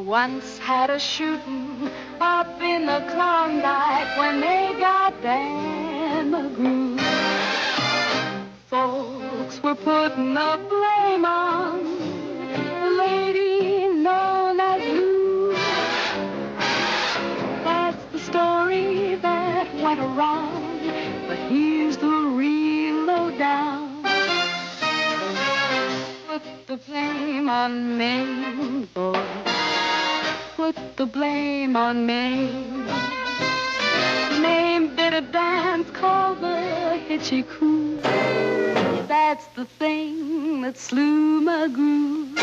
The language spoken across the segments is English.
once had a shooting up in the Klondike when they got Dan McGrew. Folks were putting the blame on the lady known as Lou. That's the story that went around, but here's the real lowdown. Put the blame on Maine, boy. Put the blame on Maine. Maine did a dance called the Hitchy Coo. That's the thing that slew McGrew.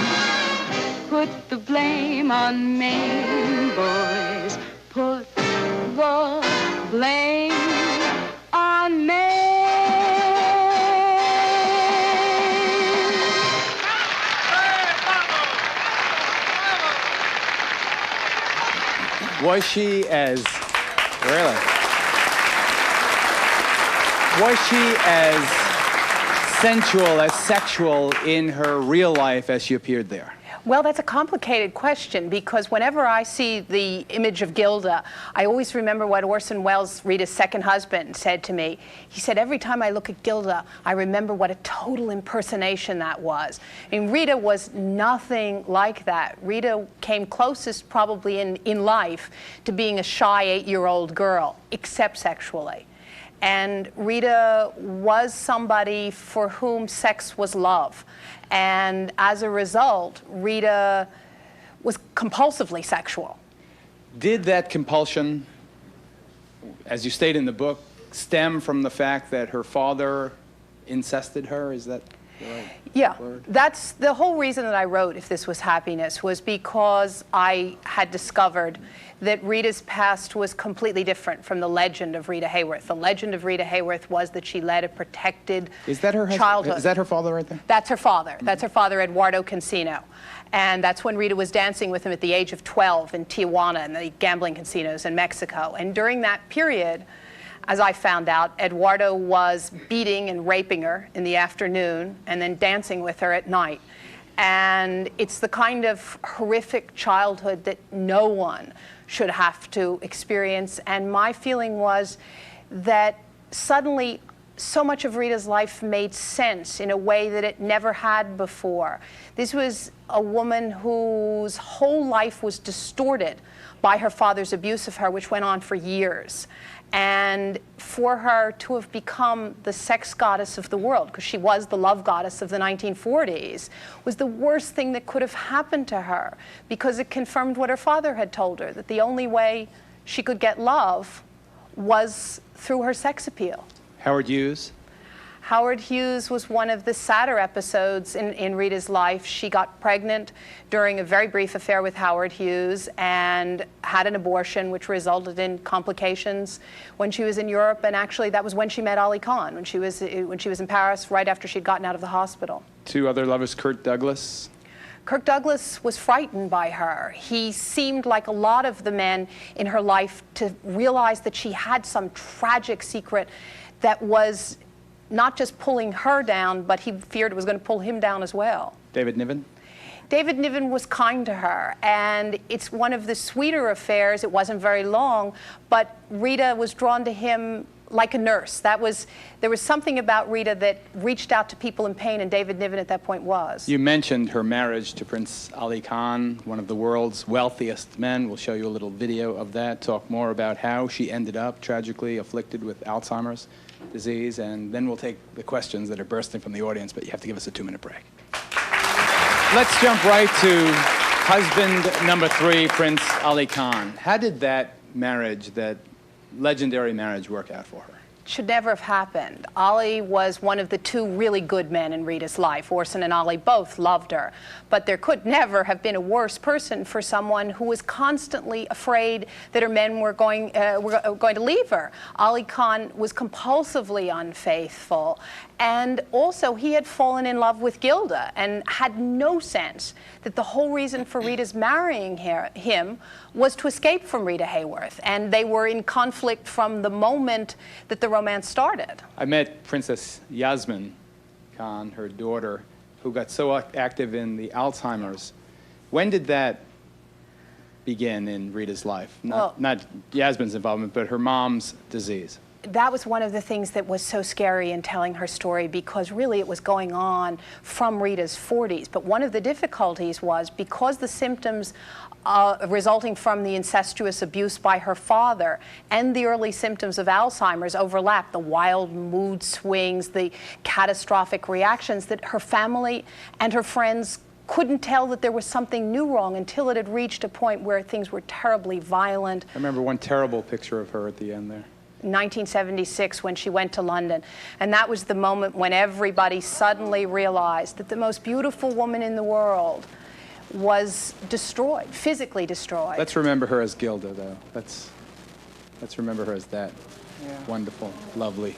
Put the blame on Maine, boys. Put the blame on Maine. Was she as, really? Was she as sensual, as sexual in her real life as she appeared there? Well, that's a complicated question, because whenever I see the image of Gilda, I always remember what Orson Welles, Rita's second husband, said to me. He said, every time I look at Gilda, I remember what a total impersonation that was. I mean, Rita was nothing like that. Rita came closest probably in life to being a shy 8-year-old girl, except sexually. And Rita was somebody for whom sex was love. And as a result, Rita was compulsively sexual. Did that compulsion, as you state in the book, stem from the fact that her father incested her? Is that the right word? That's the whole reason that I wrote If This Was Happiness, was because I had discovered that Rita's past was completely different from the legend of Rita Hayworth. The legend of Rita Hayworth was that she led a protected childhood. Is that her father right there? That's her father. Mm-hmm. That's her father, Eduardo Cancino. And that's when Rita was dancing with him at the age of 12 in Tijuana, in the gambling casinos in Mexico. And during that period, as I found out, Eduardo was beating and raping her in the afternoon and then dancing with her at night. And it's the kind of horrific childhood that no one should have to experience. And my feeling was that suddenly so much of Rita's life made sense in a way that it never had before. This was a woman whose whole life was distorted by her father's abuse of her, which went on for years. And for her to have become the sex goddess of the world, because she was the love goddess of the 1940s, was the worst thing that could have happened to her, because it confirmed what her father had told her, that the only way she could get love was through her sex appeal. Howard Hughes? Howard Hughes was one of the sadder episodes in Rita's life. She got pregnant during a very brief affair with Howard Hughes and had an abortion, which resulted in complications when she was in Europe. And actually, that was when she met Ali Khan, when she was in Paris, right after she'd gotten out of the hospital. Two other lovers, Kirk Douglas? Kirk Douglas was frightened by her. He seemed, like a lot of the men in her life, to realize that she had some tragic secret that was not just pulling her down, but he feared it was going to pull him down as well. David Niven? David Niven was kind to her, and it's one of the sweeter affairs. It wasn't very long, but Rita was drawn to him like a nurse. There was something about Rita that reached out to people in pain, and David Niven at that point was. You mentioned her marriage to Prince Ali Khan, one of the world's wealthiest men. We'll show you a little video of that, talk more about how she ended up tragically afflicted with Alzheimer's disease, and then we'll take the questions that are bursting from the audience, but you have to give us a 2-minute break. Let's jump right to husband number 3, Prince Ali Khan. How did that marriage, that legendary marriage, work out for her? Should never have happened. Ali was one of the 2 really good men in Rita's life. Orson and Ali both loved her. But there could never have been a worse person for someone who was constantly afraid that her men were going to leave her. Ali Khan was compulsively unfaithful. And also, he had fallen in love with Gilda and had no sense that the whole reason for Rita's marrying him was to escape from Rita Hayworth. And they were in conflict from the moment that the romance started. I met Princess Yasmin Khan, her daughter, who got so active in the Alzheimer's. When did that begin in Rita's life? Not Yasmin's involvement, but her mom's disease. That was one of the things that was so scary in telling her story, because really it was going on from Rita's 40s. But one of the difficulties was because the symptoms resulting from the incestuous abuse by her father and the early symptoms of Alzheimer's overlapped, the wild mood swings, the catastrophic reactions, that her family and her friends couldn't tell that there was something new wrong until it had reached a point where things were terribly violent. I remember one terrible picture of her at the end there. 1976, when she went to London. And that was the moment when everybody suddenly realized that the most beautiful woman in the world was destroyed, physically destroyed. Let's remember her as Gilda, though. Let's remember her as that. Yeah. Wonderful, lovely.